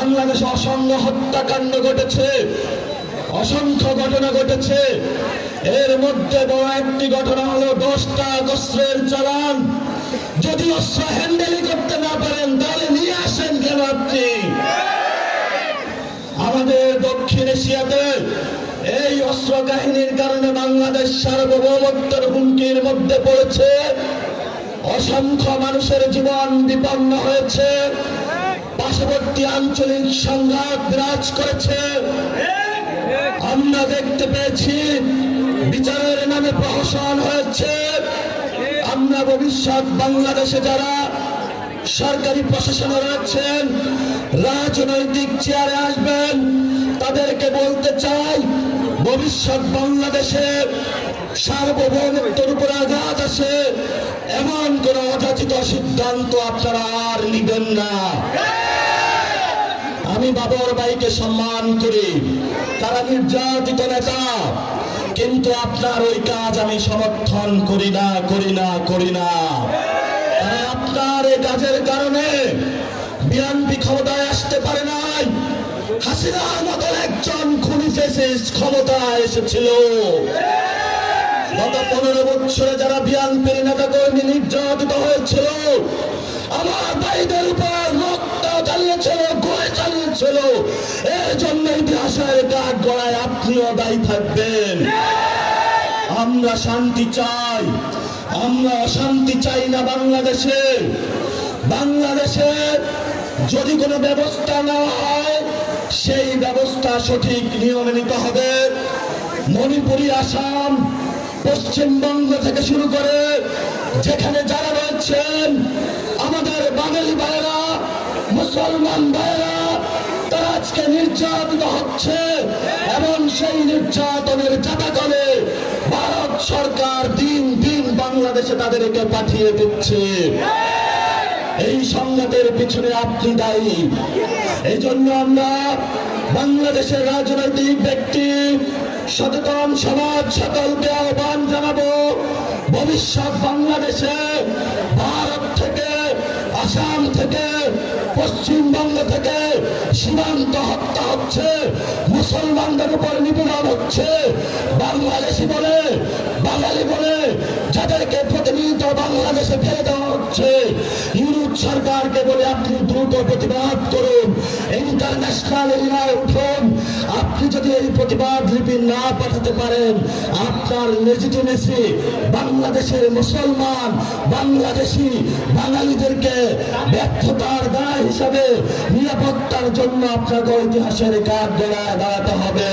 বাংলাদেশে অসংখ্য হত্যাকাণ্ড ঘটেছে, অসংখ্য ঘটনা ঘটেছে। এর মধ্যে বড় একটি ঘটনা হলো 10টা অস্ত্রের চালান। যদি অস্ত্র হ্যান্ডেলই করতে না পারেন তাহলে নিয়ে আসেন কেন আপনি? আমাদের দক্ষিণ এশিয়াতে এই অস্ত্র কাহিনীর কারণে বাংলাদেশ সার্বভৌমত্বের হুমকির মধ্যে পড়েছে। অসংখ্য মানুষের জীবন বিপন্ন হয়েছে, পার্শ্ববর্তী আঞ্চলিক সংঘাত বিরাজ করেছে। আমরা দেখতে পেয়েছি বিচারের নামে প্রহসন হয়েছে। আমরা ভবিষ্যৎ বাংলাদেশে যারা সরকারি প্রশাসনে রয়েছেন, রাজনৈতিক চেয়ারে আসবেন, তাদেরকে বলতে চাই ভবিষ্যৎ বাংলাদেশে সার্বভৌমত্বের উপর আঘাত আসে এমন কোন অযাচিত সিদ্ধান্ত আপনারা আর নিবেন না। আমি বাবর ভাইকে সম্মান করি, তারা নির্যাতিত নেতা, কিন্তু আপনার ওই কাজ আমি সমর্থন করি না। আপনার এই কাজের কারণে বিএনপি ক্ষমতায় আসতে পারে নাই। হাসিনার মতন একজন খুনি ফ্যাসিস্ট ক্ষমতায় এসেছিল। গত 15 বছরে যারা বিএনপির নেতা কর্মী নির্যাতিত হয়েছিল, আমার ভাইদের উপর রক্ত চালিয়েছিল, গুলি চালিয়েছিল, এর জন্য ইতিহাসের কাঠ গড়ায় আপনিও দায়ী থাকবেন। আমরা শান্তি চাই, আমরা অশান্তি চাই না। বাংলাদেশে যদি কোনো ব্যবস্থা না হয় সেই ব্যবস্থা সঠিক নিয়মে নিতে হবে। মণিপুরি, আসাম, পশ্চিমবঙ্গ থেকে শুরু করে যেখানে যারা রয়েছেন আমাদের বাঙালি ভাইয়েরা, মুসলমান ভাইয়েরা, তারা আজকে নির্যাতিত হচ্ছে এবং সেই নির্যাতনের জাতাকলে ভারত সরকার দিন দিন বাংলাদেশে তাদেরকে পাঠিয়ে দিচ্ছে। এই সংঘাতের পিছনে আপনি দায়ী। এই জন্য আমরা বাংলাদেশের রাজনৈতিক ব্যক্তি, সচেতন সমাজ সকলকে আহ্বান জানাবো, ভবিষ্যৎ বাংলাদেশে ভারত থেকে, আসাম থেকে, পশ্চিমবঙ্গ থেকে সীমান্ত হত্যা হচ্ছে, মুসলমানদের উপর নিপীড়ন হচ্ছে। বাংলাদেশি বলে, বাঙালি বলে যাদেরকে প্রতিনিয়ত বাংলাদেশে ফেলে দেওয়া হচ্ছে, ইউরোপ সরকারকে বলে আপনি দ্রুত প্রতিবাদ করুন, ইন্টারন্যাশনাল এরিয়ায় উঠুন। আপনি যদি এই প্রতিবাদ লিপি না পাঠাতে পারেন, আপনার লেজিটিমেসি বাংলাদেশের মুসলমান, বাংলাদেশি, বাঙালিদেরকে ব্যর্থতার দায় হিসাবে নিরাপত্তার জন্য আপনাকে ইতিহাসের কাঠ গড়ায় দাঁড়াতে হবে।